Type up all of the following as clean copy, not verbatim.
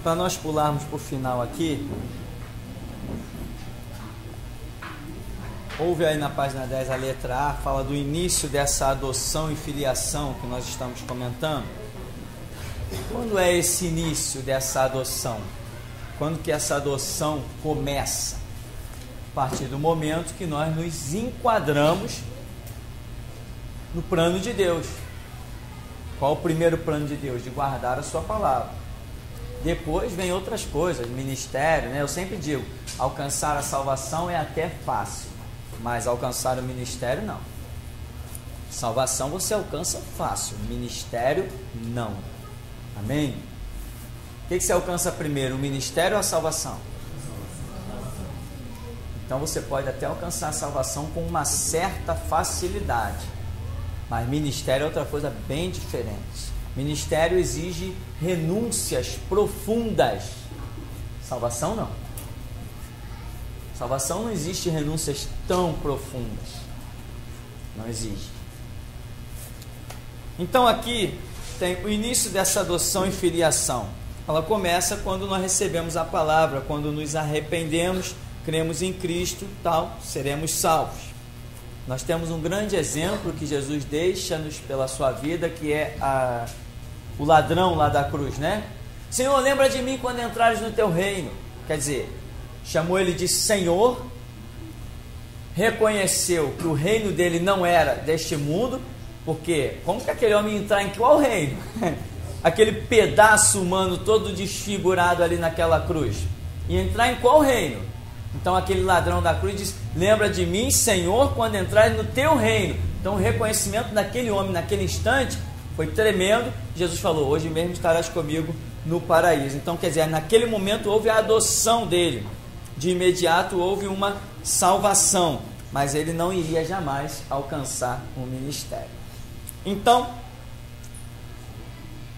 para nós pularmos para o final aqui, houve aí na página 10 a letra A, fala do início dessa adoção e filiação que nós estamos comentando. Quando é esse início dessa adoção? Quando que essa adoção começa? A partir do momento que nós nos enquadramos no plano de Deus. Qual o primeiro plano de Deus? De guardar a sua palavra. Depois vem outras coisas, ministério, né? Eu sempre digo, alcançar a salvação é até fácil, mas alcançar o ministério não. Salvação você alcança fácil, ministério não. Amém? O que você alcança primeiro, o ministério ou a salvação? Então você pode até alcançar a salvação com uma certa facilidade, mas ministério é outra coisa bem diferente. Ministério exige renúncias profundas. Salvação não. Salvação não existe renúncias tão profundas. Não existe. Então aqui tem o início dessa adoção e filiação. Ela começa quando nós recebemos a palavra, quando nos arrependemos, cremos em Cristo, tal, seremos salvos. Nós temos um grande exemplo que Jesus deixa-nos pela sua vida, que é o ladrão lá da cruz, né? Senhor, lembra de mim quando entrares no teu reino. Quer dizer, chamou ele de Senhor, reconheceu que o reino dele não era deste mundo, porque como que aquele homem ia entrar em qual reino? Aquele pedaço humano todo desfigurado ali naquela cruz, ia entrar em qual reino? Então aquele ladrão da cruz diz, lembra de mim, Senhor, quando entrares no teu reino. Então o reconhecimento daquele homem naquele instante foi tremendo. Jesus falou, hoje mesmo estarás comigo no paraíso. Então quer dizer, naquele momento houve a adoção dele, de imediato houve uma salvação, mas ele não iria jamais alcançar um ministério. Então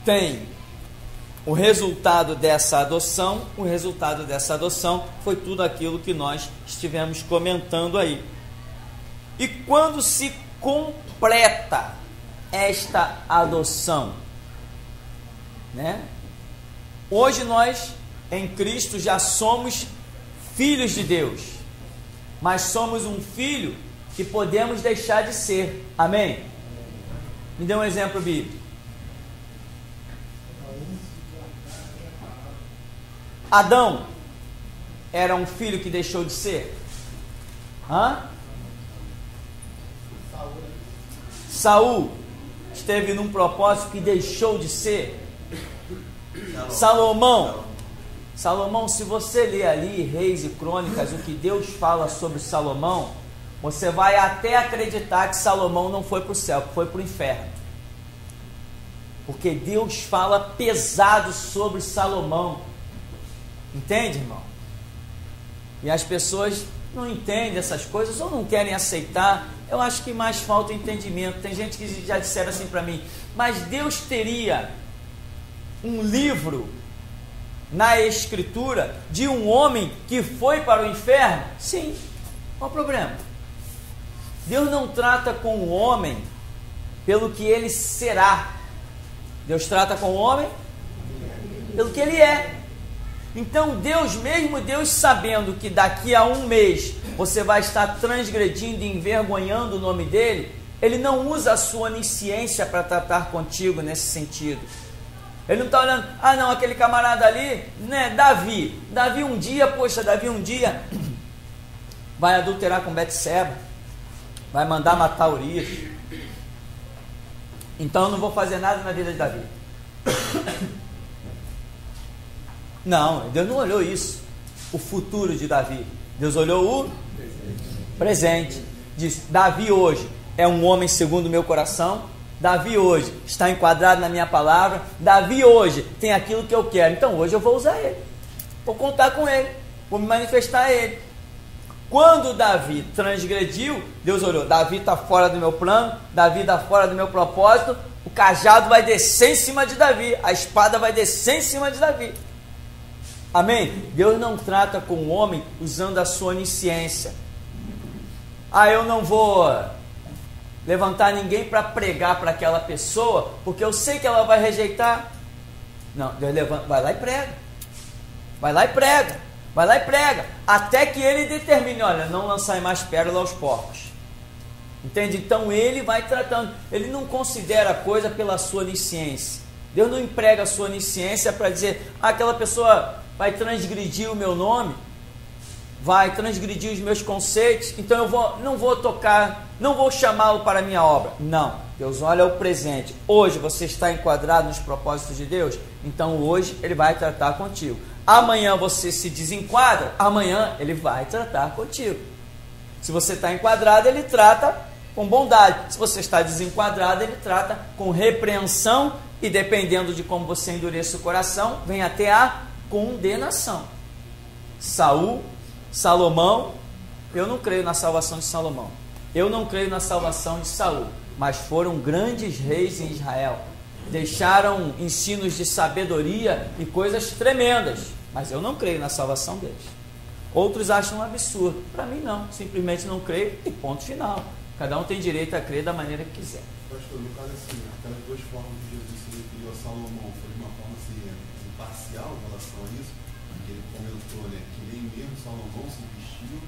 tem o resultado dessa adoção. O resultado dessa adoção foi tudo aquilo que nós estivemos comentando aí. E quando se completa esta adoção, né? Hoje nós em Cristo já somos filhos de Deus, mas somos um filho que podemos deixar de ser. Amém? Me dê um exemplo bíblico. Adão era um filho que deixou de ser? Saul esteve num propósito que deixou de ser? Salomão, se você ler ali Reis e Crônicas, o que Deus fala sobre Salomão, você vai até acreditar que Salomão não foi para o céu, que foi para o inferno, porque Deus fala pesado sobre Salomão. Entende, irmão? E as pessoas não entendem essas coisas ou não querem aceitar. Eu acho que mais falta entendimento. Tem gente que já disseram assim para mim, mas Deus teria um livro na Escritura de um homem que foi para o inferno? Sim. Qual o problema? Deus não trata com o homem pelo que ele será. Deus trata com o homem pelo que ele é. Então Deus, mesmo Deus sabendo que daqui a um mês você vai estar transgredindo e envergonhando o nome dele, ele não usa a sua onisciência para tratar contigo nesse sentido. Ele não está olhando, não, aquele camarada ali, né, Davi um dia vai adulterar com Betseba, vai mandar matar Urias, então eu não vou fazer nada na vida de Davi. Não, Deus não olhou isso, o futuro de Davi. Deus olhou o presente. Diz, Davi hoje é um homem segundo o meu coração. Davi hoje está enquadrado na minha palavra. Davi hoje tem aquilo que eu quero. Então hoje eu vou usar ele, vou contar com ele, vou me manifestar a ele. Quando Davi transgrediu, Deus olhou, Davi está fora do meu plano, Davi está fora do meu propósito. O cajado vai descer em cima de Davi, a espada vai descer em cima de Davi. Amém? Deus não trata com o homem usando a sua onisciência. Eu não vou levantar ninguém para pregar para aquela pessoa, porque eu sei que ela vai rejeitar. Não, Deus levanta, vai lá e prega. Vai lá e prega. Vai lá e prega. Até que ele determine, olha, não lançai mais pérola aos porcos. Entende? Então ele vai tratando. Ele não considera a coisa pela sua onisciência. Deus não emprega a sua onisciência para dizer, aquela pessoa vai transgredir o meu nome, vai transgredir os meus conceitos, então eu não vou tocar, não vou chamá-lo para a minha obra. Não, Deus olha o presente. Hoje você está enquadrado nos propósitos de Deus, então hoje ele vai tratar contigo. Amanhã você se desenquadra, amanhã ele vai tratar contigo. Se você está enquadrado, ele trata com bondade. Se você está desenquadrado, ele trata com repreensão e, dependendo de como você endureça o coração, vem até a condenação. Salomão, eu não creio na salvação de Salomão, eu não creio na salvação de Saul, mas foram grandes reis em Israel, deixaram ensinos de sabedoria e coisas tremendas, mas eu não creio na salvação deles. Outros acham um absurdo, para mim não, simplesmente não creio e ponto final. Cada um tem direito a crer da maneira que quiser. Pastor, no caso assim, aquelas duas formas que Jesus se referiu a Salomão, foi de uma forma assim, imparcial em relação a isso, que ele comentou, né, que nem mesmo Salomão se vestiu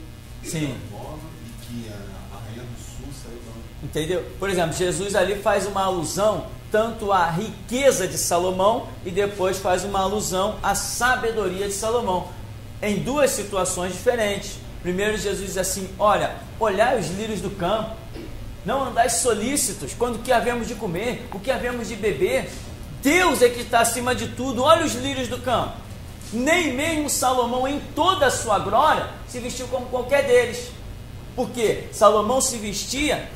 dessa forma e que a rainha do sul saiu da... Entendeu? Por exemplo, Jesus ali faz uma alusão tanto à riqueza de Salomão e depois faz uma alusão à sabedoria de Salomão, em duas situações diferentes. Primeiro Jesus diz assim, olha, olhai os lírios do campo, não andais solícitos quando o que havemos de comer, o que havemos de beber. Deus é que está acima de tudo. Olha os lírios do campo. Nem mesmo Salomão, em toda a sua glória, se vestiu como qualquer deles. Porque Salomão se vestia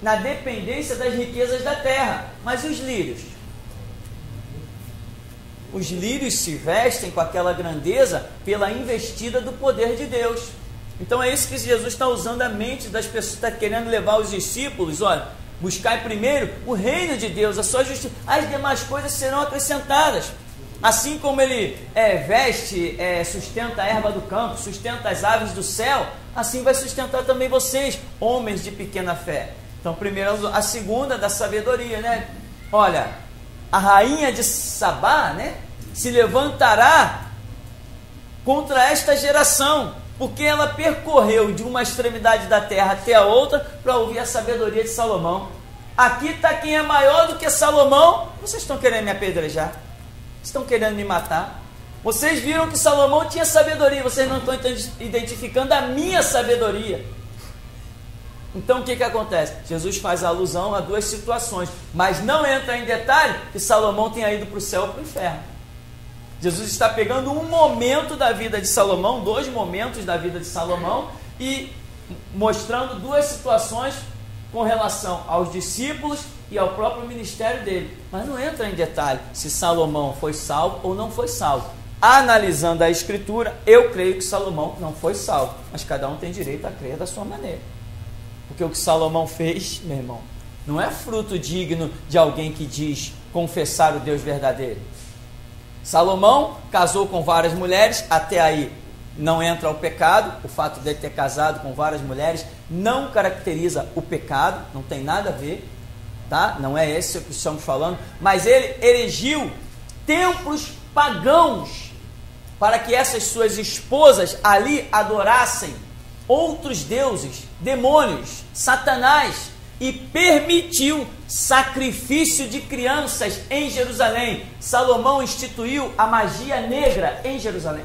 na dependência das riquezas da terra. Mas os lírios? Os lírios se vestem com aquela grandeza pela investida do poder de Deus. Então é isso que Jesus está usando a mente das pessoas, está querendo levar os discípulos, olha, buscai primeiro o reino de Deus, a sua justiça, as demais coisas serão acrescentadas. Assim como ele veste, sustenta a erva do campo, sustenta as aves do céu, assim vai sustentar também vocês, homens de pequena fé. Então primeiro, a segunda da sabedoria, né? Olha, a rainha de Sabá, né, se levantará contra esta geração, porque ela percorreu de uma extremidade da terra até a outra para ouvir a sabedoria de Salomão. Aqui está quem é maior do que Salomão. Vocês estão querendo me apedrejar? Estão querendo me matar? Vocês viram que Salomão tinha sabedoria, vocês não estão identificando a minha sabedoria. Então o que acontece? Jesus faz alusão a duas situações, mas não entra em detalhe que Salomão tenha ido para o céu ou para o inferno. Jesus está pegando um momento da vida de Salomão, dois momentos da vida de Salomão, e mostrando duas situações com relação aos discípulos e ao próprio ministério dele. Mas não entra em detalhe se Salomão foi salvo ou não foi salvo. Analisando a Escritura, eu creio que Salomão não foi salvo, mas cada um tem direito a crer da sua maneira. Porque o que Salomão fez, meu irmão, não é fruto digno de alguém que diz confessar o Deus verdadeiro. Salomão casou com várias mulheres, até aí não entra o pecado. O fato de ele ter casado com várias mulheres não caracteriza o pecado, não tem nada a ver, tá? Não é esse o que estamos falando, mas ele erigiu templos pagãos para que essas suas esposas ali adorassem outros deuses, demônios, Satanás, e permitiu sacrifício de crianças em Jerusalém. Salomão instituiu a magia negra em Jerusalém.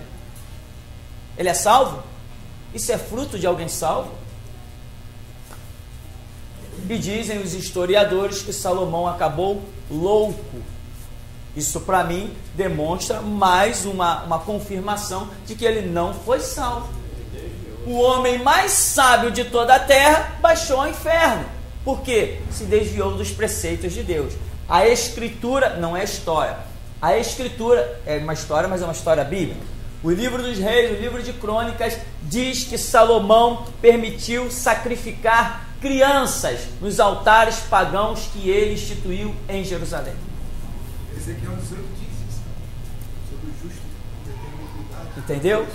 Ele é salvo? Isso é fruto de alguém salvo? E dizem os historiadores que Salomão acabou louco. Isso para mim demonstra mais uma confirmação de que ele não foi salvo. O homem mais sábio de toda a terra baixou ao inferno. Por quê? Se desviou dos preceitos de Deus. A Escritura não é história. A Escritura é uma história, mas é uma história bíblica. O livro dos Reis, o livro de Crônicas, diz que Salomão permitiu sacrificar crianças nos altares pagãos que ele instituiu em Jerusalém. Esse aqui é um 18 diz sobre o justo. Entendeu?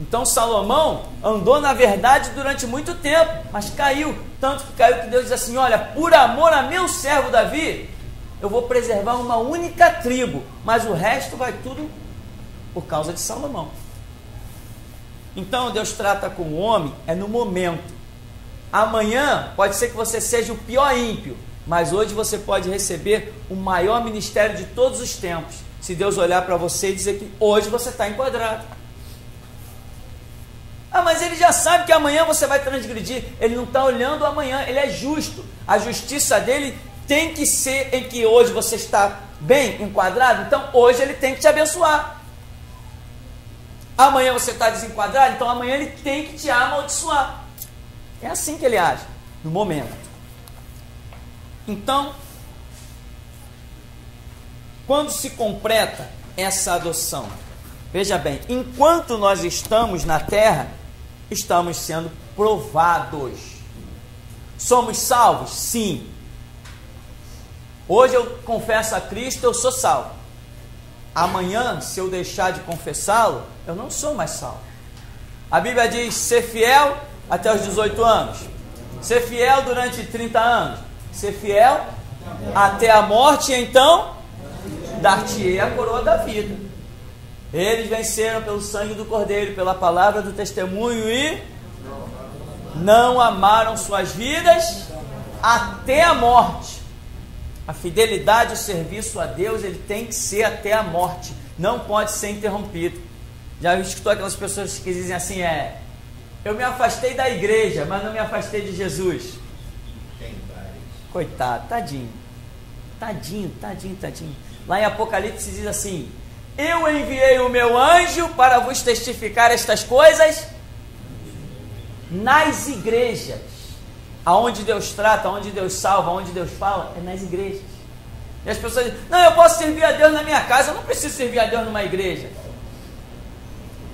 Então Salomão andou na verdade durante muito tempo, mas caiu, tanto que caiu que Deus diz assim, olha, por amor a meu servo Davi, eu vou preservar uma única tribo, mas o resto vai tudo por causa de Salomão. Então Deus trata com o homem no momento. Amanhã pode ser que você seja o pior ímpio, mas hoje você pode receber o maior ministério de todos os tempos, se Deus olhar para você e dizer que hoje você está enquadrado. Mas ele já sabe que amanhã você vai transgredir. Ele não está olhando amanhã, ele é justo. A justiça dele tem que ser em que hoje você está bem enquadrado, então hoje ele tem que te abençoar. Amanhã você está desenquadrado, então amanhã ele tem que te amaldiçoar. É assim que ele age, no momento. Então, quando se completa essa adoção, veja bem, enquanto nós estamos na terra, estamos sendo provados. Somos salvos? Sim. Hoje eu confesso a Cristo, eu sou salvo. Amanhã, se eu deixar de confessá-lo, eu não sou mais salvo. A Bíblia diz, ser fiel até os 18 anos. Ser fiel durante 30 anos. Ser fiel até a morte, e então dar-te-ei a coroa da vida. Eles venceram pelo sangue do Cordeiro, pela palavra do testemunho e não amaram suas vidas até a morte. A fidelidade e o serviço a Deus, ele tem que ser até a morte, não pode ser interrompido. Já escutou aquelas pessoas que dizem assim, eu me afastei da igreja, mas não me afastei de Jesus. Coitado, tadinho. Lá em Apocalipse diz assim, eu enviei o meu anjo para vos testificar estas coisas nas igrejas. Aonde Deus trata, aonde Deus salva, aonde Deus fala, é nas igrejas. E as pessoas dizem, não, eu posso servir a Deus na minha casa, eu não preciso servir a Deus numa igreja.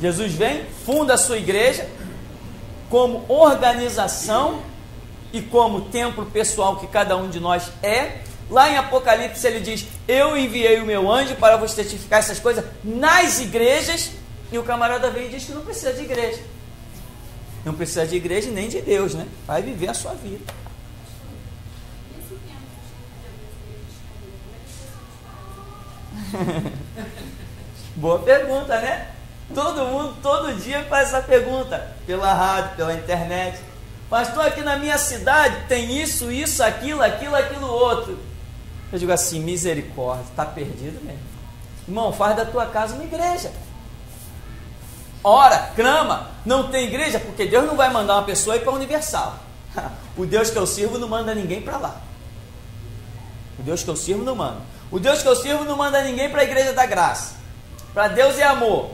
Jesus vem, funda a sua igreja como organização e como templo pessoal que cada um de nós é. Lá em Apocalipse ele diz, eu enviei o meu anjo para vos testificar essas coisas nas igrejas, e o camarada vem e diz que não precisa de igreja. Não precisa de igreja nem de Deus, né? Vai viver a sua vida. Boa pergunta, né? Todo mundo, todo dia faz essa pergunta, pela rádio, pela internet. Pastor, aqui na minha cidade tem isso, aquilo outro. Eu digo assim, misericórdia, está perdido mesmo. Irmão, faz da tua casa uma igreja. Ora, clama, não tem igreja, porque Deus não vai mandar uma pessoa ir para a Universal. O Deus que eu sirvo não manda ninguém para lá. O Deus que eu sirvo não manda. O Deus que eu sirvo não manda ninguém para a Igreja da Graça. Para Deus é amor.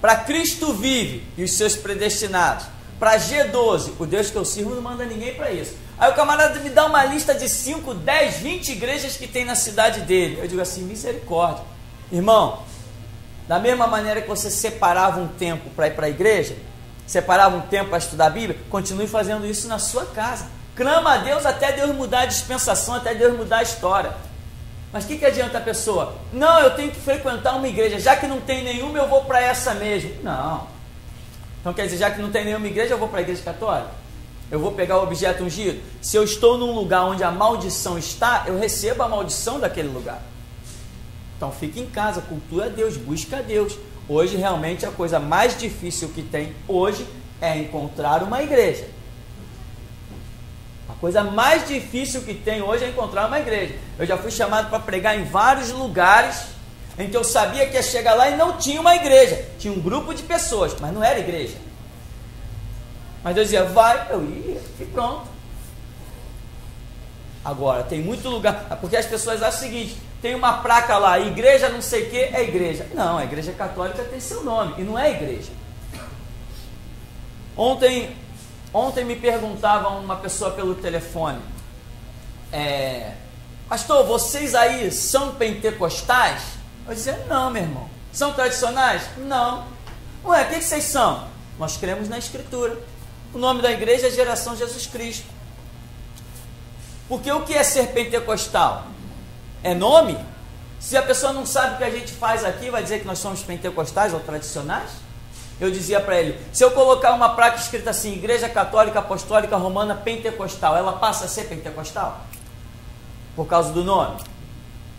Para Cristo vive e os seus predestinados. Para G12, o Deus que eu sirvo não manda ninguém para isso. Aí o camarada me dá uma lista de 5, 10, 20 igrejas que tem na cidade dele. Eu digo assim, misericórdia. Irmão, da mesma maneira que você separava um tempo para ir para a igreja, separava um tempo para estudar a Bíblia, continue fazendo isso na sua casa. Clama a Deus até Deus mudar a dispensação, até Deus mudar a história. Mas o que adianta a pessoa? Não, eu tenho que frequentar uma igreja, já que não tem nenhuma, eu vou para essa mesmo. Não. Então quer dizer, já que não tem nenhuma igreja, eu vou para a igreja católica? Eu vou pegar o objeto ungido? Se eu estou num lugar onde a maldição está, eu recebo a maldição daquele lugar. Então fique em casa, cultua a Deus, busca a Deus. Hoje realmente a coisa mais difícil que tem hoje é encontrar uma igreja. A coisa mais difícil que tem hoje é encontrar uma igreja. Eu já fui chamado para pregar em vários lugares em que eu sabia que ia chegar lá e não tinha uma igreja. Tinha um grupo de pessoas, mas não era igreja. Mas Deus dizia, vai, eu ia e pronto. Agora, tem muito lugar, porque as pessoas acham o seguinte, tem uma placa lá, igreja não sei o que, é igreja. Não, a igreja católica tem seu nome, e não é igreja. Ontem me perguntava uma pessoa pelo telefone, pastor, vocês aí são pentecostais? Eu dizia, não, meu irmão. São tradicionais? Não. Ué, o que vocês são? Nós cremos na Escritura. O nome da igreja é Geração Jesus Cristo. Porque o que é ser pentecostal? É nome? Se a pessoa não sabe o que a gente faz aqui, vai dizer que nós somos pentecostais ou tradicionais? Eu dizia para ele, se eu colocar uma placa escrita assim, Igreja Católica Apostólica Romana Pentecostal, ela passa a ser pentecostal? Por causa do nome?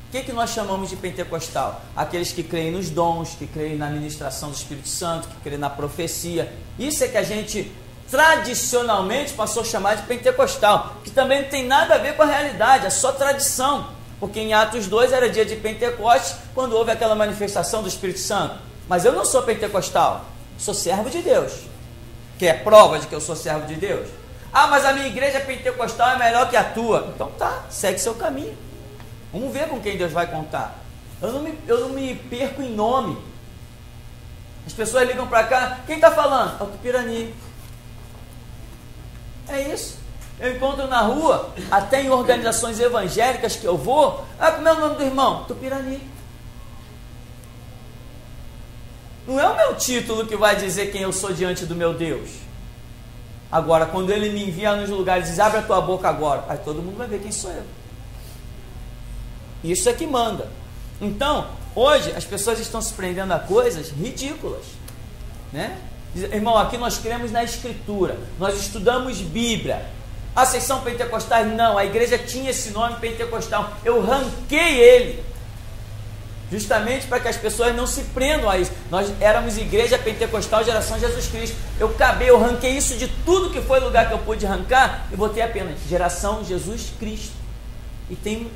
O que nós chamamos de pentecostal? Aqueles que creem nos dons, que creem na ministração do Espírito Santo, que creem na profecia. Isso é que a gente tradicionalmente passou a chamar de pentecostal, que também não tem nada a ver com a realidade, é só tradição. Porque em Atos 2 era dia de Pentecostes, quando houve aquela manifestação do Espírito Santo. Mas eu não sou pentecostal, sou servo de Deus. Que é prova de que eu sou servo de Deus? Ah, mas a minha igreja pentecostal é melhor que a tua. Então tá, segue seu caminho. Vamos ver com quem Deus vai contar. Eu não me perco em nome. As pessoas ligam para cá, quem está falando? É o Tupirani. É isso. Eu encontro na rua, até em organizações evangélicas que eu vou. Ah, como é o nome do irmão? Tupirani. Não é o meu título que vai dizer quem eu sou diante do meu Deus. Agora, quando ele me envia nos lugares e diz, abre a tua boca agora, aí todo mundo vai ver quem sou eu. Isso é que manda. Então, hoje as pessoas estão se prendendo a coisas ridículas, né? Irmão, aqui nós cremos na Escritura, nós estudamos Bíblia. Ah, vocês são pentecostais? Não, a igreja tinha esse nome pentecostal. Eu ranquei ele, justamente para que as pessoas não se prendam a isso. Nós éramos igreja pentecostal, geração Jesus Cristo. Eu ranquei isso de tudo que foi lugar que eu pude arrancar, e botei apenas geração Jesus Cristo. E tem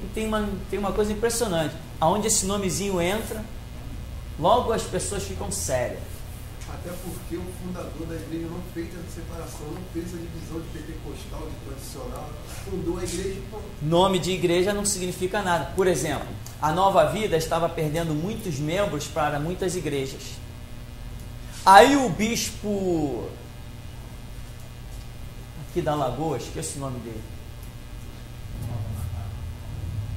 uma coisa impressionante, aonde esse nomezinho entra, logo as pessoas ficam sérias. Até porque o fundador da igreja não fez essa separação, não fez a divisão de pentecostal, de tradicional, fundou a igreja e pronto. Nome de igreja não significa nada. Por exemplo, a Nova Vida estava perdendo muitos membros para muitas igrejas. Aí o bispo aqui da Lagoa, esqueço o nome dele.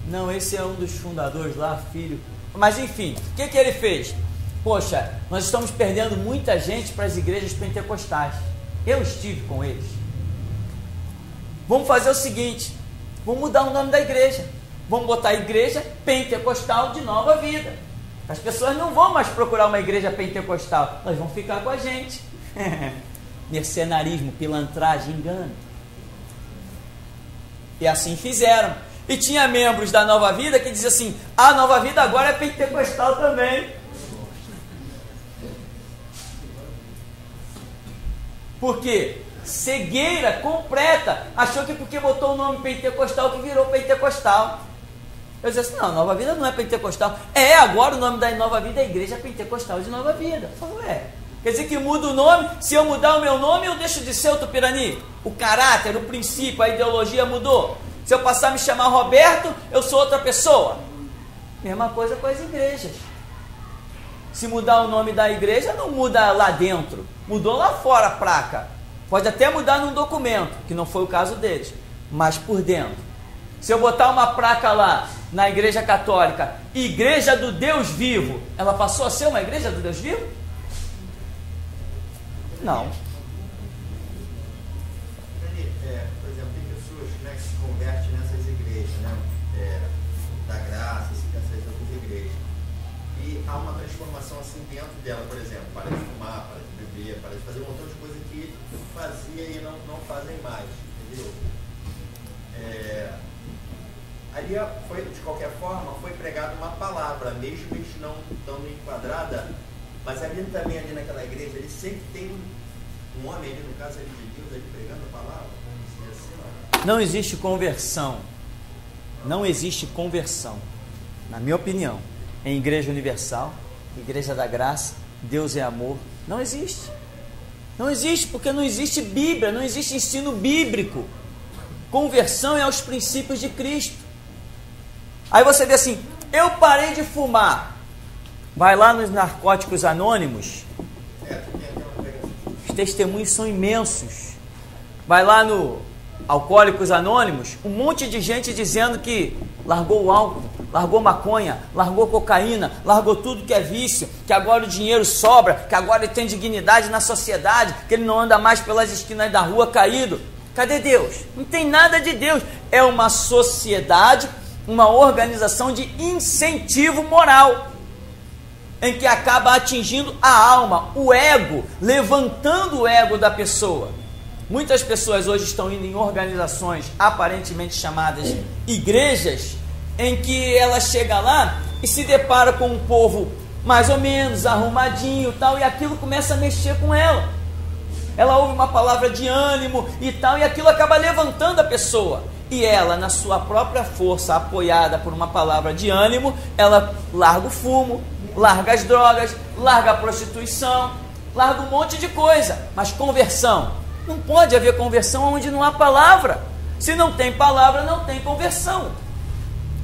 Não, esse é um dos fundadores lá, filho. Mas enfim, o que ele fez? Poxa, nós estamos perdendo muita gente para as igrejas pentecostais. Eu estive com eles. Vamos fazer o seguinte, vamos mudar o nome da igreja. Vamos botar a igreja pentecostal de Nova Vida. As pessoas não vão mais procurar uma igreja pentecostal, elas vão ficar com a gente. Mercenarismo, pilantragem, engano. E assim fizeram. E tinha membros da Nova Vida que diziam assim, a Nova Vida agora é pentecostal também. Por quê? Cegueira completa. Achou que porque botou o nome pentecostal que virou pentecostal. Eu disse assim, não, Nova Vida não é pentecostal. Agora o nome da Nova Vida é Igreja Pentecostal de Nova Vida. Eu falo, quer dizer que muda o nome? Se eu mudar o meu nome, eu deixo de ser o Tupirani? O caráter, o princípio, a ideologia mudou? Se eu passar a me chamar Roberto, eu sou outra pessoa? Mesma coisa com as igrejas. Se mudar o nome da igreja, não muda lá dentro. Mudou lá fora a placa. Pode até mudar num documento, que não foi o caso deles. Mas por dentro. Se eu botar uma placa lá, na igreja católica, Igreja do Deus Vivo, ela passou a ser uma igreja do Deus Vivo? Não. Por exemplo, tem pessoas, né, que se convertem nessas igrejas, né, da graça, essas outras igrejas. E há uma transformação assim dentro dela, por exemplo, para de fumar, para de beber, para de fazer um montão de coisa que fazia e não fazem mais, entendeu? Ali foi, de qualquer forma, foi pregada uma palavra, mesmo eles não estando enquadrada, mas ali também, ali naquela igreja, ele sempre tem um homem ali, no caso ali de Deus, ali pregando a palavra, vamos dizer assim, Não existe conversão. Não existe conversão, na minha opinião, em Igreja Universal, Igreja da Graça, Deus é amor. Não existe. Não existe, porque não existe Bíblia, não existe ensino bíblico. Conversão é aos princípios de Cristo. Aí você vê assim, eu parei de fumar. Vai lá nos Narcóticos Anônimos, os testemunhos são imensos. Vai lá no Alcoólicos Anônimos, um monte de gente dizendo que largou o álcool, largou maconha, largou cocaína, largou tudo que é vício, que agora o dinheiro sobra, que agora ele tem dignidade na sociedade, que ele não anda mais pelas esquinas da rua caído. Cadê Deus? Não tem nada de Deus. É uma sociedade, uma organização de incentivo moral, em que acaba atingindo a alma, o ego, levantando o ego da pessoa. Muitas pessoas hoje estão indo em organizações aparentemente chamadas igrejas, em que ela chega lá e se depara com um povo mais ou menos arrumadinho e tal, e aquilo começa a mexer com ela. Ela ouve uma palavra de ânimo e tal, e aquilo acaba levantando a pessoa. E ela, na sua própria força, apoiada por uma palavra de ânimo, ela larga o fumo, larga as drogas, larga a prostituição, larga um monte de coisa. Mas conversão, não pode haver conversão onde não há palavra. Se não tem palavra, não tem conversão.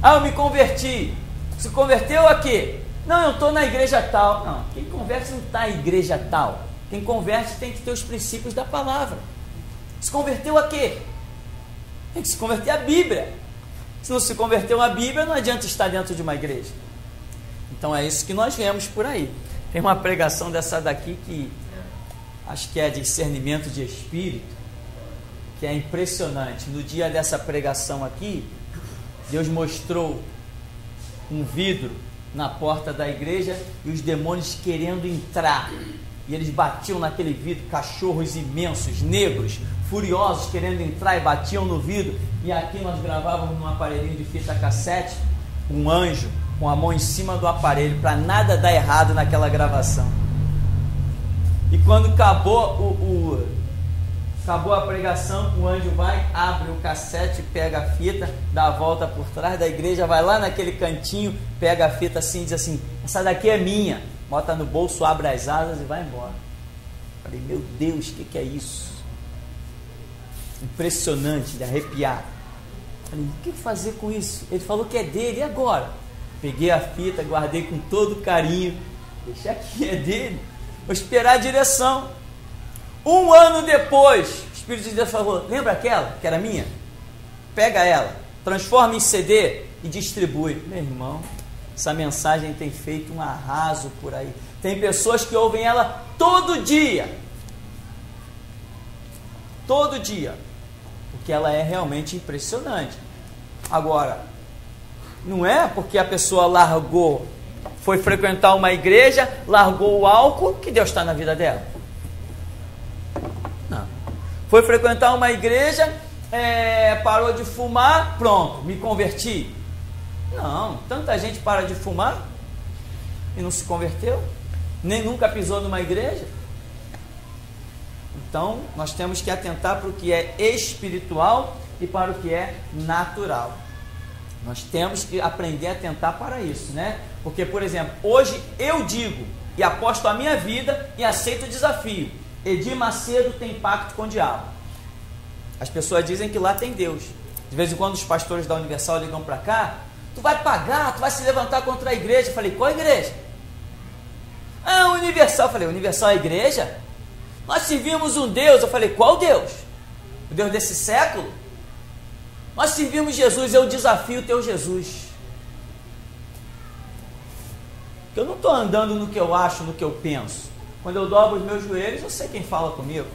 Ah, eu me converti. Se converteu a quê? Não, eu estou na igreja tal. Não, quem converte não está na igreja tal. Quem converte tem que ter os princípios da palavra. Se converteu a quê? Tem que se converter à Bíblia. Se não se converteu à Bíblia, não adianta estar dentro de uma igreja. Então é isso que nós vemos por aí. Tem uma pregação dessa daqui que acho que é discernimento de espírito, que é impressionante. No dia dessa pregação aqui, Deus mostrou um vidro na porta da igreja e os demônios querendo entrar. E eles batiam naquele vidro, cachorros imensos, negros, furiosos, querendo entrar, e batiam no vidro. E aqui nós gravávamos num aparelhinho de fita cassete, um anjo com a mão em cima do aparelho, para nada dar errado naquela gravação. E quando acabou acabou a pregação, o anjo vai, abre o cassete, pega a fita, dá a volta por trás da igreja, vai lá naquele cantinho, pega a fita assim, diz assim: essa daqui é minha. Bota no bolso, abre as asas e vai embora. Falei, meu Deus, o que é isso? Impressionante, de arrepiar. Falei, o que fazer com isso? Ele falou que é dele, e agora? Peguei a fita, guardei com todo carinho. Deixa aqui, é dele. Vou esperar a direção. 1 ano depois, o Espírito de Deus falou: lembra aquela que era minha? Pega ela, transforma em CD e distribui. Meu irmão, essa mensagem tem feito um arraso por aí. Tem pessoas que ouvem ela todo dia. Todo dia. Porque ela é realmente impressionante. Agora, não é porque a pessoa largou, foi frequentar uma igreja, largou o álcool, que Deus está na vida dela. Não. Foi frequentar uma igreja, parou de fumar, pronto, me converti. Não, tanta gente para de fumar e não se converteu, nem nunca pisou numa igreja. Então, nós temos que atentar para o que é espiritual e para o que é natural. Nós temos que aprender a atentar para isso, né? Porque, por exemplo, hoje eu digo e aposto a minha vida e aceito o desafio: Edir Macedo tem pacto com o diabo. As pessoas dizem que lá tem Deus. De vez em quando os pastores da Universal ligam para cá: tu vai pagar, tu vai se levantar contra a igreja. Eu falei: qual igreja? Ah, Universal. Eu falei: Universal é a igreja? Nós servimos um Deus. Eu falei: qual Deus? O Deus desse século? Nós servimos Jesus, eu desafio o teu Jesus. Porque eu não estou andando no que eu acho, no que eu penso. Quando eu dobro os meus joelhos, eu sei quem fala comigo.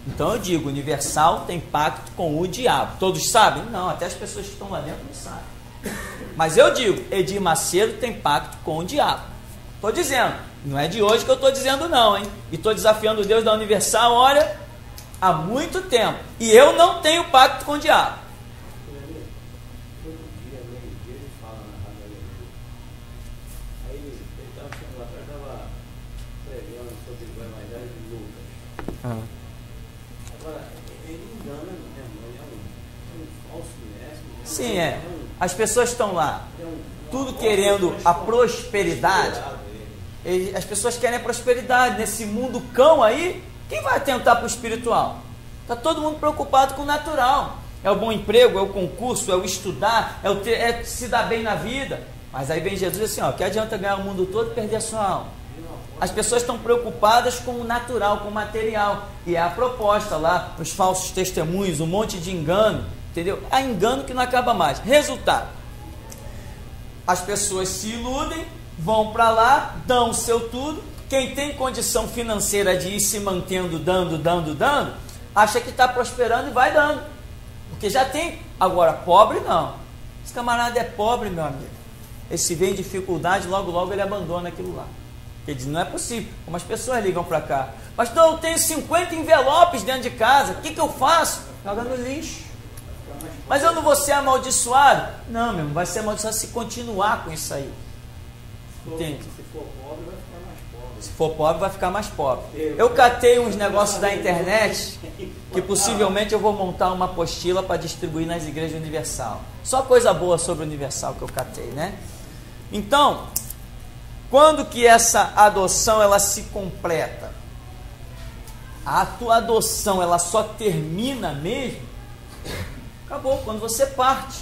Então eu digo: Universal tem pacto com o diabo. Todos sabem? Não, até as pessoas que estão lá dentro não sabem. Mas eu digo: Edir Macedo tem pacto com o diabo. Estou dizendo, não é de hoje que eu estou dizendo não, hein? E estou desafiando o Deus da Universal, olha, há muito tempo. E eu não tenho pacto com o diabo. Todo dia, meio-dia, ele fala na rádio. Aí ele estava chegando lá atrás, estava pregando sobre o Evangelho de Lucas. Agora, ele engana, ele é um falso mestre. Sim, é. As pessoas estão lá, tudo querendo a prosperidade. As pessoas querem a prosperidade. Nesse mundo cão aí, quem vai atentar para o espiritual? Está todo mundo preocupado com o natural. É o bom emprego, é o concurso, é o estudar, é se dar bem na vida. Mas aí vem Jesus assim, ó, que adianta ganhar o mundo todo e perder a sua alma? As pessoas estão preocupadas com o natural, com o material. E é a proposta lá, os falsos testemunhos, um monte de engano, entendeu? Há engano que não acaba mais. Resultado: as pessoas se iludem, vão para lá, dão o seu tudo. Quem tem condição financeira de ir se mantendo, dando, acha que está prosperando e vai dando. Porque já tem. Agora, pobre não. Esse camarada é pobre, meu amigo. Ele se vê em dificuldade, logo ele abandona aquilo lá. Ele diz: não é possível. Como as pessoas ligam para cá: pastor, eu tenho 50 envelopes dentro de casa, o que eu faço? Joga no lixo. Mas eu não vou ser amaldiçoado? Não, meu irmão, vai ser amaldiçoado se continuar com isso aí. Entende? Se for pobre, vai ficar mais pobre. Se for pobre, vai ficar mais pobre. Eu catei uns negócios da internet que possivelmente eu vou montar uma apostila para distribuir nas igrejas Universal. Só coisa boa sobre o Universal que eu catei, né? Então, quando que essa adoção ela se completa? A tua adoção ela só termina mesmo? Acabou, quando você parte.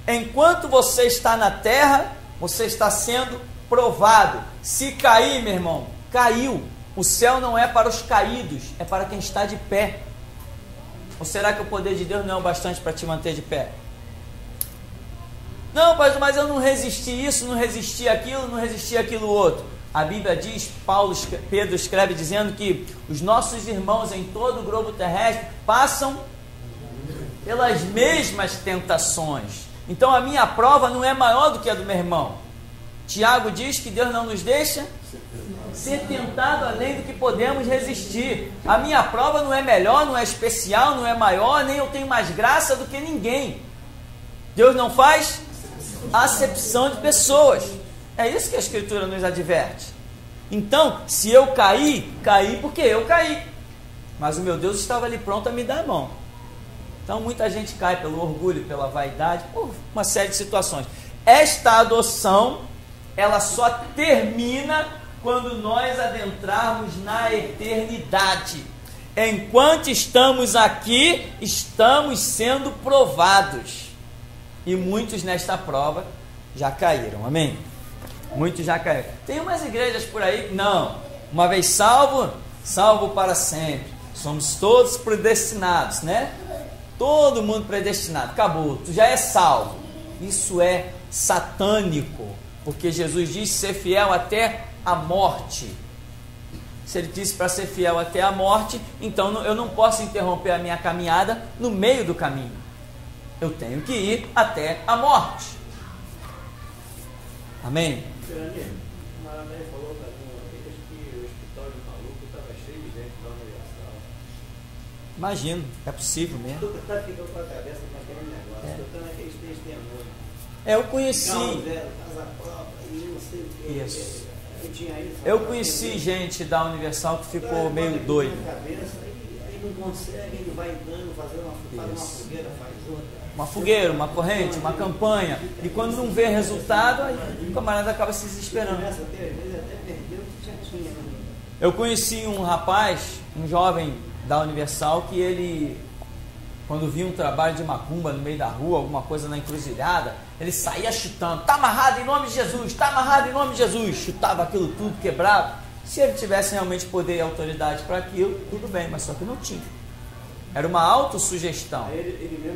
Enquanto você está na terra, você está sendo provado. Se cair, meu irmão, caiu. O céu não é para os caídos, é para quem está de pé. Ou será que o poder de Deus não é o bastante para te manter de pé? Não, pastor, mas eu não resisti isso, não resisti aquilo, não resisti aquilo outro. A Bíblia diz, Pedro escreve dizendo que os nossos irmãos em todo o globo terrestre passam pelas mesmas tentações. Então a minha prova não é maior do que a do meu irmão. Tiago diz que Deus não nos deixa ser tentado além do que podemos resistir. A minha prova não é melhor, não é especial, não é maior, nem eu tenho mais graça do que ninguém. Deus não faz acepção de pessoas. É isso que a Escritura nos adverte. Então, se eu caí, caí porque eu caí. Mas o meu Deus estava ali pronto a me dar a mão. Então, muita gente cai pelo orgulho, pela vaidade, por uma série de situações. Esta adoção, ela só termina quando nós adentrarmos na eternidade. Enquanto estamos aqui, estamos sendo provados. E muitos nesta prova já caíram, amém? Muitos já caíram. Tem umas igrejas por aí, não, uma vez salvo, salvo para sempre. Somos todos predestinados, né? Todo mundo predestinado, acabou, tu já é salvo. Isso é satânico, porque Jesus disse ser fiel até a morte. Se ele disse para ser fiel até a morte, então eu não posso interromper a minha caminhada no meio do caminho. Eu tenho que ir até a morte. Amém? O Maranhão falou para mim uma vez que o hospital de maluco estava cheio de gente da Universal. Imagino, é possível mesmo. Tu está ficando com a cabeça naquele negócio, tu está naqueles testemunhos. Eu conheci. Casa própria e não sei o que. Isso. Isso, eu conheci gente da Universal que ficou meio doido. Aí não consegue, ele vai dando, faz uma fogueira, faz outra. Uma fogueira, uma corrente, uma campanha. E quando não vê resultado, aí o camarada acaba se desesperando. Eu conheci um rapaz, um jovem da Universal, que ele, quando via um trabalho de macumba no meio da rua, alguma coisa na encruzilhada, ele saía chutando, está amarrado em nome de Jesus, está amarrado em nome de Jesus, chutava aquilo tudo, quebrava. Se ele tivesse realmente poder e autoridade para aquilo, tudo bem, mas só que não tinha. Era uma autossugestão.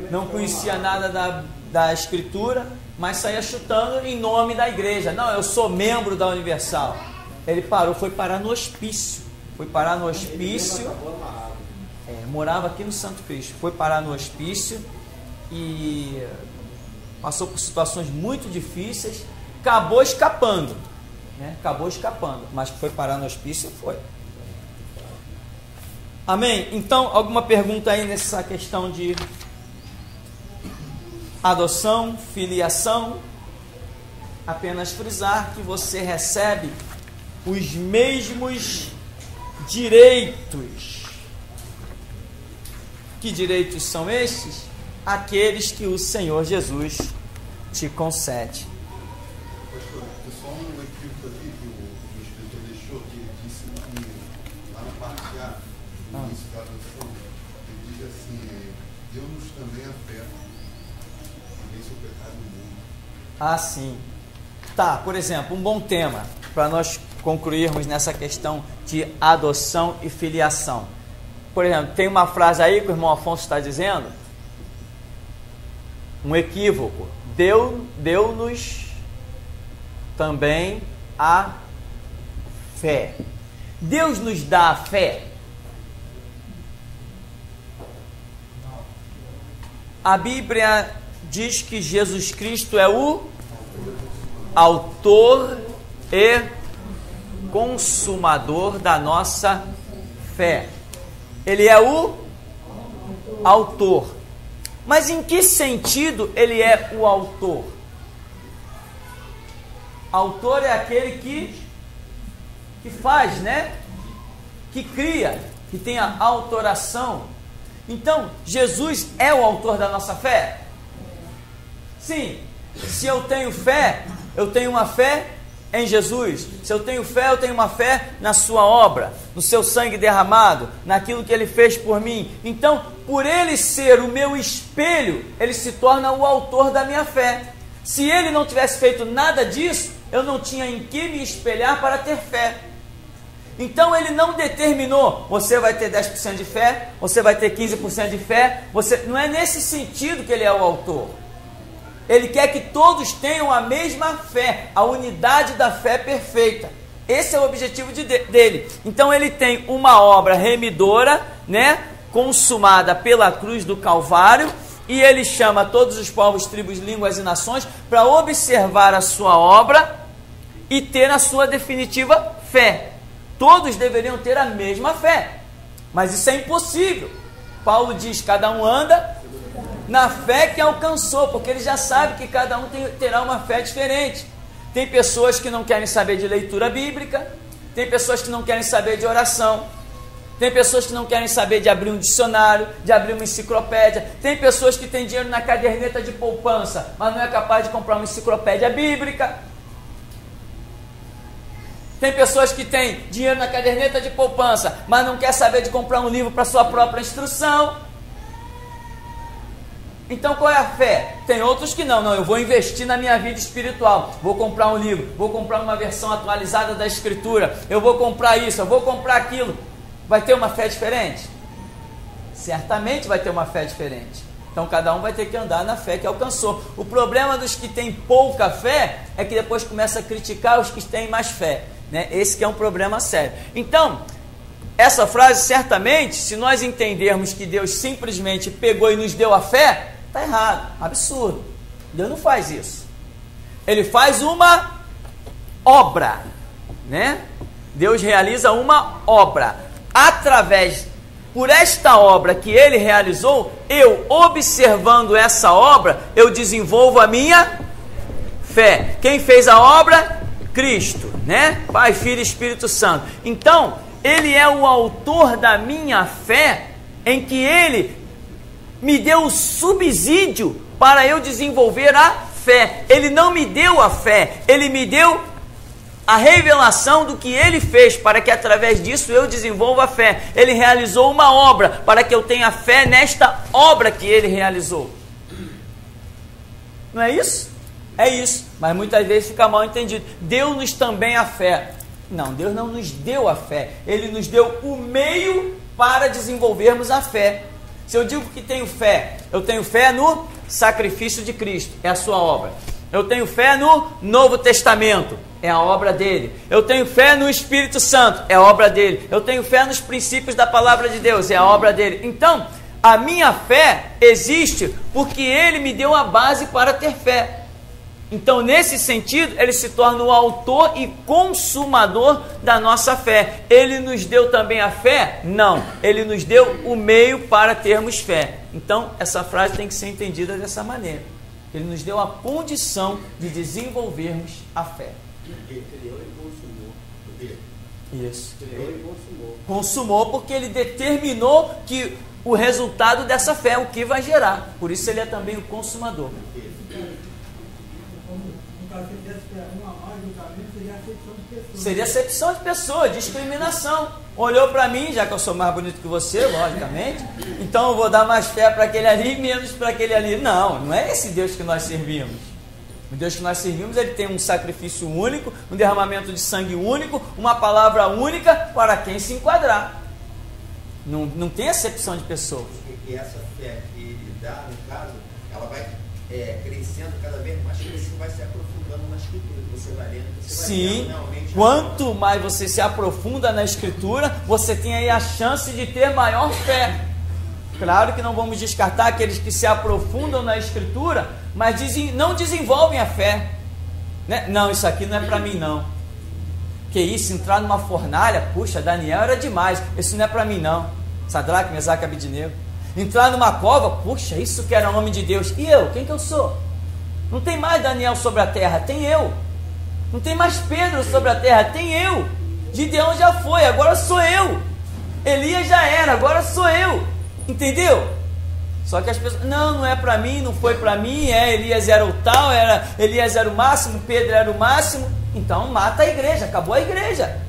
Não conhecia nada da Escritura, mas saía chutando em nome da igreja. Não, eu sou membro da Universal. Ele parou, foi parar no hospício. Foi parar no hospício. Morava aqui no Santo Cristo. Foi parar no hospício e passou por situações muito difíceis. Acabou escapando. Acabou escapando. Mas foi parar no hospício e foi. Amém? Então, alguma pergunta aí nessa questão de adoção, filiação? Apenas frisar que você recebe os mesmos direitos. Que direitos são estes? Aqueles que o Senhor Jesus te concede. Pastor, só um equívoco aqui que o escritor deixou, que ele disse que lá na parte A, no início da adoção, ele diz assim, deu-nos também a fé, também seu pecado no mundo. Ah, sim. Tá, por exemplo, um bom tema para nós concluirmos nessa questão de adoção e filiação. Por exemplo, tem uma frase aí que o irmão Afonso está dizendo, um equívoco, deu-nos também a fé. Deus nos dá a fé? A Bíblia diz que Jesus Cristo é o autor e consumador da nossa fé. Ele é o autor. Mas em que sentido ele é o autor? Autor é aquele que faz, né? Que cria, que tem a autoração. Então, Jesus é o autor da nossa fé? Sim. Se eu tenho fé, eu tenho uma fé em Jesus. Se eu tenho fé, eu tenho uma fé na sua obra, no seu sangue derramado, naquilo que ele fez por mim. Então, por ele ser o meu espelho, ele se torna o autor da minha fé. Se ele não tivesse feito nada disso, eu não tinha em que me espelhar para ter fé. Então ele não determinou, você vai ter 10% de fé, você vai ter 15% de fé, não é nesse sentido que ele é o autor. Ele quer que todos tenham a mesma fé, a unidade da fé perfeita. Esse é o objetivo dele. Então ele tem uma obra remidora, né, consumada pela cruz do Calvário, e ele chama todos os povos, tribos, línguas e nações para observar a sua obra e ter a sua definitiva fé. Todos deveriam ter a mesma fé, mas isso é impossível. Paulo diz, cada um anda na fé que alcançou, porque ele já sabe que cada um terá uma fé diferente. Tem pessoas que não querem saber de leitura bíblica, tem pessoas que não querem saber de oração, tem pessoas que não querem saber de abrir um dicionário, de abrir uma enciclopédia, tem pessoas que têm dinheiro na caderneta de poupança, mas não é capaz de comprar uma enciclopédia bíblica. Tem pessoas que têm dinheiro na caderneta de poupança, mas não quer saber de comprar um livro para sua própria instrução. Então qual é a fé? Tem outros que não, eu vou investir na minha vida espiritual, vou comprar um livro, vou comprar uma versão atualizada da Escritura, eu vou comprar isso, eu vou comprar aquilo. Vai ter uma fé diferente? Certamente vai ter uma fé diferente. Então cada um vai ter que andar na fé que alcançou. O problema dos que têm pouca fé é que depois começa a criticar os que têm mais fé, né? Esse que é um problema sério. Então, essa frase, certamente, se nós entendermos que Deus simplesmente pegou e nos deu a fé, está errado, absurdo. Deus não faz isso. Ele faz uma obra, né? Deus realiza uma obra. Por esta obra que ele realizou, eu, observando essa obra, eu desenvolvo a minha fé. Quem fez a obra? Cristo, né? Pai, Filho e Espírito Santo. Então, ele é o autor da minha fé, em que ele me deu o subsídio para eu desenvolver a fé. Ele não me deu a fé, ele me deu a revelação do que ele fez, para que através disso eu desenvolva a fé. Ele realizou uma obra, para que eu tenha fé nesta obra que ele realizou. Não é isso? É isso, mas muitas vezes fica mal entendido. Deu-nos também a fé. Não, Deus não nos deu a fé, ele nos deu o meio para desenvolvermos a fé. Se eu digo que tenho fé, eu tenho fé no sacrifício de Cristo, é a sua obra. Eu tenho fé no Novo Testamento, é a obra dele. Eu tenho fé no Espírito Santo, é a obra dele. Eu tenho fé nos princípios da palavra de Deus, é a obra dele. Então, a minha fé existe porque ele me deu a base para ter fé. Então, nesse sentido, ele se torna o autor e consumador da nossa fé. Ele nos deu também a fé? Não. Ele nos deu o meio para termos fé. Então, essa frase tem que ser entendida dessa maneira. Ele nos deu a condição de desenvolvermos a fé. Ele criou e consumou. Isso. Criou e consumou. Consumou porque ele determinou que o resultado dessa fé, o que vai gerar. Por isso ele é também o consumador. Seria acepção de pessoa, discriminação. Olhou para mim, já que eu sou mais bonito que você, logicamente, então eu vou dar mais fé para aquele ali e menos para aquele ali. Não, não é esse Deus que nós servimos. O Deus que nós servimos, ele tem um sacrifício único, um derramamento de sangue único, uma palavra única para quem se enquadrar. Não tem acepção de pessoas. E essa fé que ele dá, no caso, ela vai crescendo cada vez mais, que você vai se aprofundando na Escritura, que você vai lendo, você vai Sim, realmente. Quanto mais você se aprofunda na Escritura, você tem aí a chance de ter maior fé. Claro que não vamos descartar aqueles que se aprofundam na Escritura, mas não desenvolvem a fé, né? Não, isso aqui não é para mim não. Que isso, entrar numa fornalha, puxa, Daniel era demais, isso não é para mim não. Sadraque, Mesaque, Abednego. Entrar numa cova, puxa, isso que era homem de Deus. E eu? Quem que eu sou? Não tem mais Daniel sobre a terra, tem eu. Não tem mais Pedro sobre a terra, tem eu. Gideão já foi, agora sou eu. Elias já era, agora sou eu. Entendeu? Só que as pessoas, não é para mim, não foi para mim, Elias era o tal, Elias era o máximo, Pedro era o máximo. Então mata a igreja, acabou a igreja.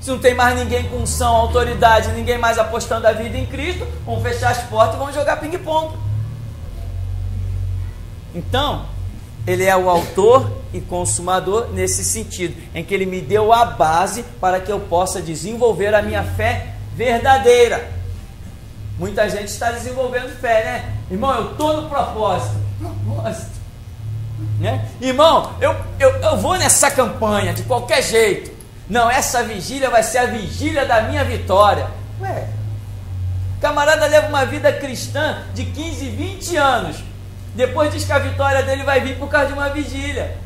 Se não tem mais ninguém com unção, autoridade, ninguém mais apostando a vida em Cristo, vamos fechar as portas e vamos jogar ping-pong. Então, ele é o autor e consumador nesse sentido, em que ele me deu a base para que eu possa desenvolver a minha fé verdadeira. Muita gente está desenvolvendo fé, né? Irmão, eu estou no propósito. Né? Irmão, eu vou nessa campanha de qualquer jeito. Não, essa vigília vai ser a vigília da minha vitória. Ué, camarada leva uma vida cristã de 15, 20 anos. Depois diz que a vitória dele vai vir por causa de uma vigília.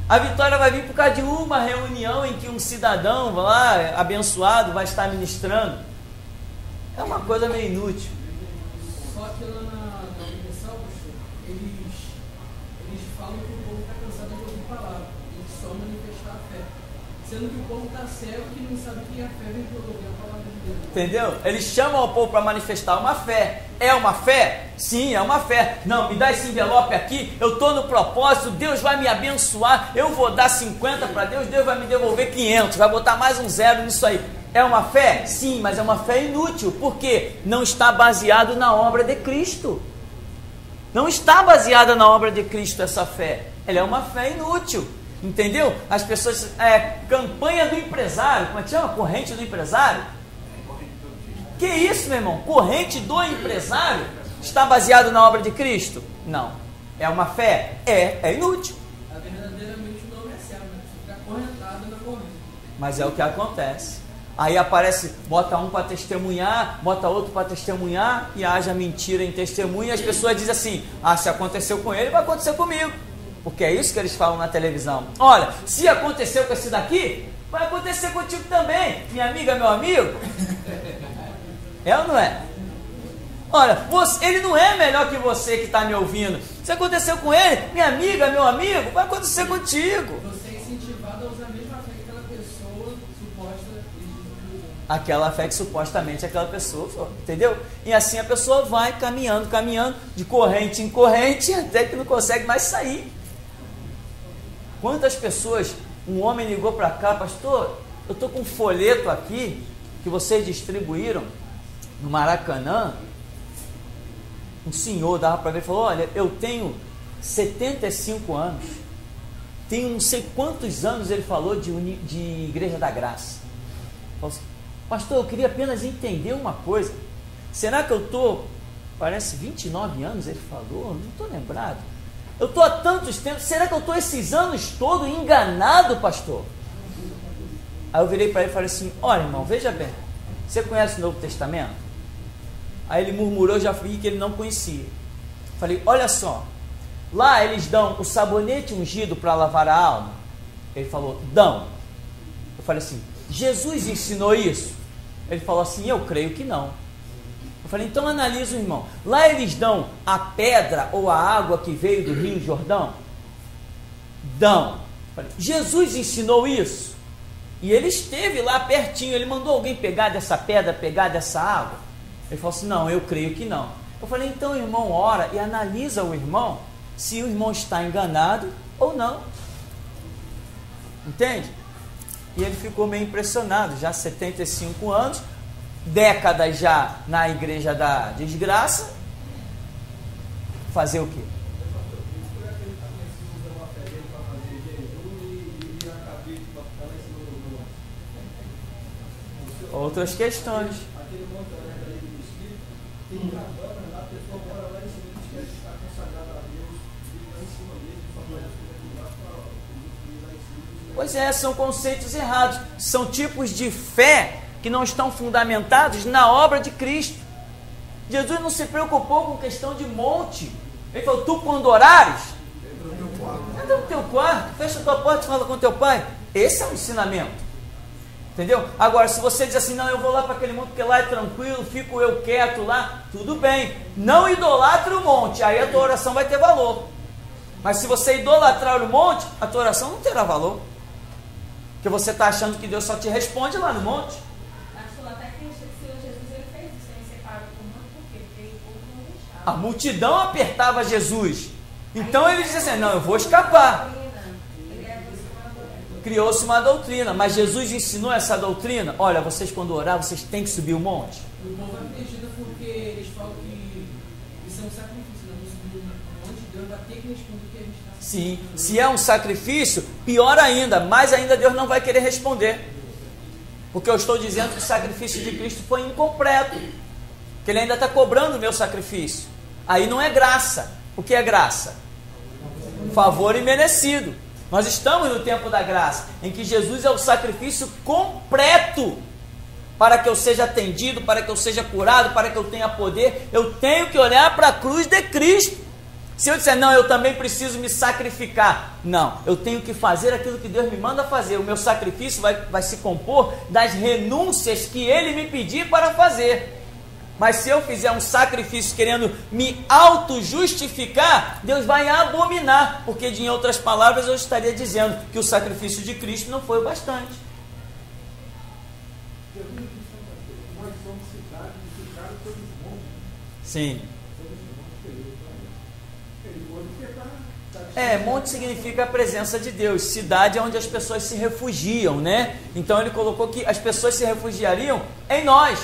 A vitória vai vir por causa de uma reunião em que um cidadão lá, abençoado, vai estar ministrando. É uma coisa meio inútil. Só que lá na Universal, eles falam que o povo está cansado de ouvir palavra, eles só manifestar a fé. Sendo que o povo está cego que não sabe que a fé vem promover a palavra de Deus. Entendeu? Eles chamam o povo para manifestar uma fé. É uma fé? Sim, é uma fé. Não, me dá esse envelope aqui, eu estou no propósito, Deus vai me abençoar, eu vou dar 50 para Deus, Deus vai me devolver 500, vai botar mais um zero nisso aí. É uma fé? Sim, mas é uma fé inútil. Por quê? Não está baseado na obra de Cristo. Não está baseada na obra de Cristo essa fé. Ela é uma fé inútil. Entendeu? As pessoas... campanha do empresário. Como é que chama? Corrente do empresário? Que isso, meu irmão? Corrente do empresário? Está baseado na obra de Cristo? Não. É uma fé? É inútil. Verdadeiramente o nome é certo, né? Fica acorrentado na corrente. Mas é o que acontece. Aí aparece, bota um para testemunhar, bota outro para testemunhar, e haja mentira em testemunho, e as pessoas dizem assim, se aconteceu com ele, vai acontecer comigo. Porque é isso que eles falam na televisão. Olha, se aconteceu com esse daqui, vai acontecer contigo também, minha amiga, meu amigo. É ou não é? Olha, ele não é melhor que você que está me ouvindo. Se aconteceu com ele, minha amiga, meu amigo, vai acontecer contigo. Você é incentivado a usar a mesma fé que aquela pessoa suposta. Aquela fé que supostamente aquela pessoa, entendeu? E assim a pessoa vai caminhando, de corrente em corrente, até que não consegue mais sair. Quantas pessoas, um homem ligou para cá, pastor, eu estou com um folheto aqui, que vocês distribuíram no Maracanã. Um senhor dava para ver e falou, olha, eu tenho 75 anos, tenho não sei quantos anos, ele falou, de Igreja da Graça. Falou assim, pastor, eu queria apenas entender uma coisa. Será que eu estou, parece 29 anos, ele falou, não estou lembrado. Eu estou há tantos tempos, será que eu estou esses anos todos enganado, pastor? Aí eu virei para ele e falei assim, olha irmão, veja bem, você conhece o Novo Testamento? Aí ele murmurou, já vi que ele não conhecia. Falei, olha só, lá eles dão o sabonete ungido para lavar a alma. Ele falou, dão. Eu falei assim, Jesus ensinou isso? Ele falou assim, eu creio que não. Eu falei, então analisa o irmão. Lá eles dão a pedra ou a água que veio do Rio Jordão? Dão. Eu falei, Jesus ensinou isso? E ele esteve lá pertinho, ele mandou alguém pegar dessa pedra, pegar dessa água? Ele falou assim, não, eu creio que não. Eu falei, então o irmão ora e analisa o irmão, se o irmão está enganado ou não. Entende? E ele ficou meio impressionado, já 75 anos, décadas já na igreja da desgraça, fazer o quê? Outras questões. Pois é, são conceitos errados, são tipos de fé que não estão fundamentados na obra de Cristo. Jesus não se preocupou com questão de monte. Ele falou, tu quando orares, entra no teu quarto, fecha a tua porta e fala com teu pai. Esse é o ensinamento. Entendeu? Agora, se você diz assim, não, eu vou lá para aquele monte porque lá é tranquilo, fico eu quieto lá, tudo bem. Não idolatre o monte, aí a tua oração vai ter valor. Mas se você idolatrar o monte, a tua oração não terá valor. Porque você está achando que Deus só te responde lá no monte. A multidão apertava Jesus. Então ele dizia assim, não, eu vou escapar. Criou-se uma doutrina, mas Jesus ensinou essa doutrina. Olha, vocês quando orar, vocês têm que subir o monte. O povo acredita porque eles falam que isso é um sacrifício, não subir o monte, Deus vai ter que responder o que a gente está. Sim, se é um sacrifício, pior ainda, mais ainda Deus não vai querer responder. Porque eu estou dizendo que o sacrifício de Cristo foi incompleto, que Ele ainda está cobrando o meu sacrifício. Aí não é graça. O que é graça? Favor imerecido. Nós estamos no tempo da graça, em que Jesus é o sacrifício completo. Para que eu seja atendido, para que eu seja curado, para que eu tenha poder, eu tenho que olhar para a cruz de Cristo. Se eu disser, não, eu também preciso me sacrificar. Não, eu tenho que fazer aquilo que Deus me manda fazer. O meu sacrifício vai se compor das renúncias que Ele me pedir para fazer. Mas se eu fizer um sacrifício querendo me auto-justificar, Deus vai abominar. Porque, em outras palavras, eu estaria dizendo que o sacrifício de Cristo não foi o bastante. Sim. Monte significa a presença de Deus. Cidade é onde as pessoas se refugiam, né? Então ele colocou que as pessoas se refugiariam em nós.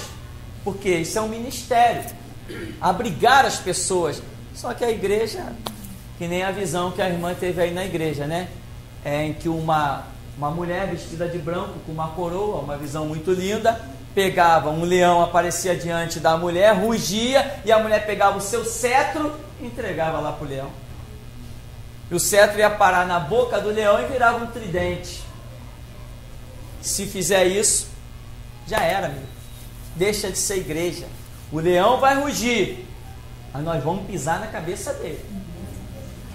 Porque isso é um ministério. Abrigar as pessoas. Só que a igreja, que nem a visão que a irmã teve aí na igreja, né? Em que uma mulher vestida de branco, com uma coroa, uma visão muito linda, pegava um leão, aparecia diante da mulher, rugia, e a mulher pegava o seu cetro e entregava lá para o leão. E o cetro ia parar na boca do leão e virava um tridente. Se fizer isso, já era, amigo. Deixa de ser igreja. O leão vai rugir, mas nós vamos pisar na cabeça dele.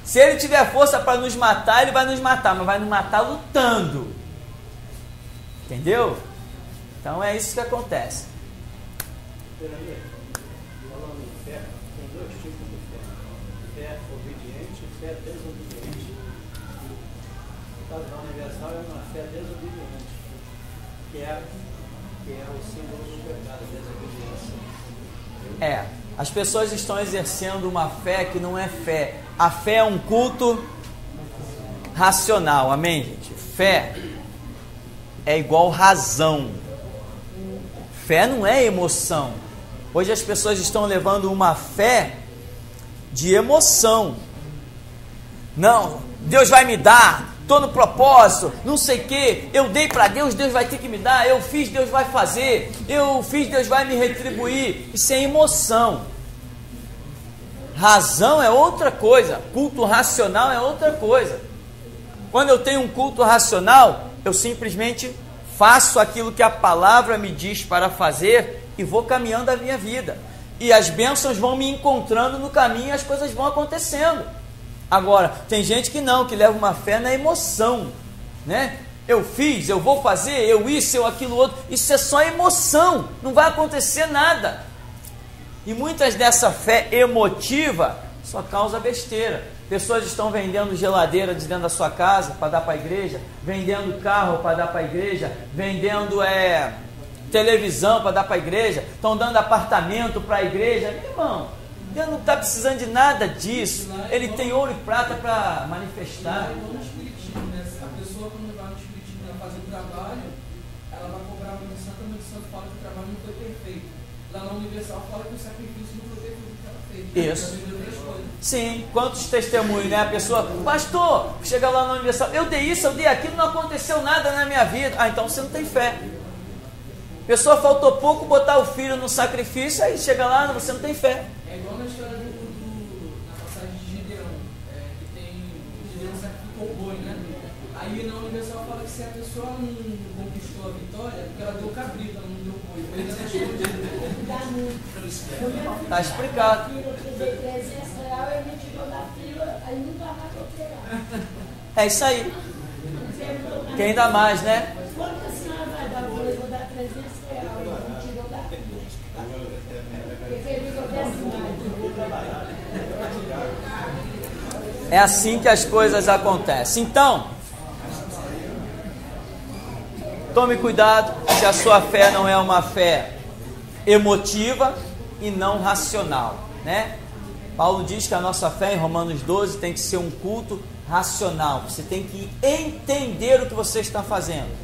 Se ele tiver força para nos matar, ele vai nos matar, mas vai nos matar lutando. Entendeu? Então é isso que acontece. Falando em fé, tem dois tipos de fé. Fé obediente e fé desobediente. No caso da universal é uma fé desobediente, que é o símbolo do pecado, desobediência. As pessoas estão exercendo uma fé que não é fé. A fé é um culto racional, amém, gente? Fé é igual razão. Fé não é emoção. Hoje as pessoas estão levando uma fé de emoção. Não, Deus vai me dar, estou no propósito, não sei o que, eu dei para Deus, Deus vai ter que me dar, eu fiz, Deus vai fazer, eu fiz, Deus vai me retribuir. Isso é emoção. Razão é outra coisa, culto racional é outra coisa. Quando eu tenho um culto racional, eu simplesmente faço aquilo que a palavra me diz para fazer e vou caminhando a minha vida. E as bênçãos vão me encontrando no caminho e as coisas vão acontecendo. Agora, tem gente que não, que leva uma fé na emoção, né? Eu fiz, eu vou fazer, eu isso, eu aquilo outro. Isso é só emoção, não vai acontecer nada. E muitas dessa fé emotiva só causa besteira. Pessoas estão vendendo geladeira de dentro da sua casa para dar para a igreja, vendendo carro para dar para a igreja, vendendo televisão para dar para a igreja, estão dando apartamento para a igreja. Meu irmão, Deus não está precisando de nada disso. Ele tem ouro e prata para manifestar. No espiritismo, né? A pessoa quando vai no espiritismo para fazer o trabalho, ela vai cobrar uma missão, também o santo fala que o trabalho não foi perfeito. Lá na Universal fala que o sacrifício não foi perfeito que ela fez. Isso. Sim, quantos testemunhos, né? A pessoa, pastor, chega lá na Universal, eu dei isso, eu dei aquilo, não aconteceu nada na minha vida. Ah, então você não tem fé. A pessoa faltou pouco botar o filho no sacrifício, aí chega lá, você não tem fé. É igual na história na passagem de Gideão, que tem Gideão sacrificou o boi, né? Aí na Universal fala que se a pessoa não conquistou a vitória, porque ela deu cabrito, ela não deu boi. Ele ainda está escondido. Está explicado. É isso aí. Quem dá mais, né? Quanto a senhora vai dar boi É assim que as coisas acontecem. Então, tome cuidado se a sua fé não é uma fé emotiva e não racional, né? Paulo diz que a nossa fé, em Romanos 12, tem que ser um culto racional. Você tem que entender o que você está fazendo.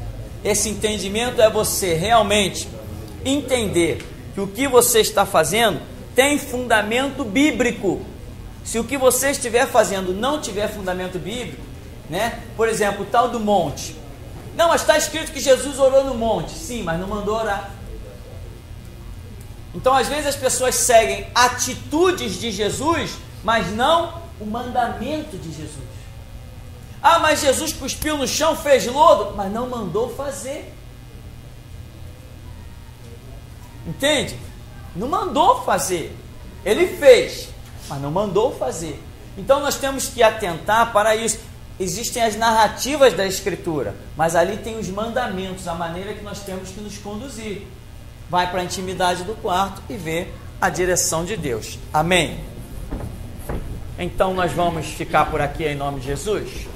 Esse entendimento é você realmente entender que o que você está fazendo tem fundamento bíblico. Se o que você estiver fazendo não tiver fundamento bíblico, né? Por exemplo, o tal do monte. Não, mas está escrito que Jesus orou no monte. Sim, mas não mandou orar. Então, às vezes as pessoas seguem atitudes de Jesus, mas não o mandamento de Jesus. Ah, mas Jesus cuspiu no chão, fez lodo, mas não mandou fazer. Entende? Não mandou fazer. Ele fez, mas não mandou fazer. Então nós temos que atentar para isso. Existem as narrativas da Escritura, mas ali tem os mandamentos, a maneira que nós temos que nos conduzir. Vai para a intimidade do quarto e vê a direção de Deus. Amém? Então nós vamos ficar por aqui em nome de Jesus.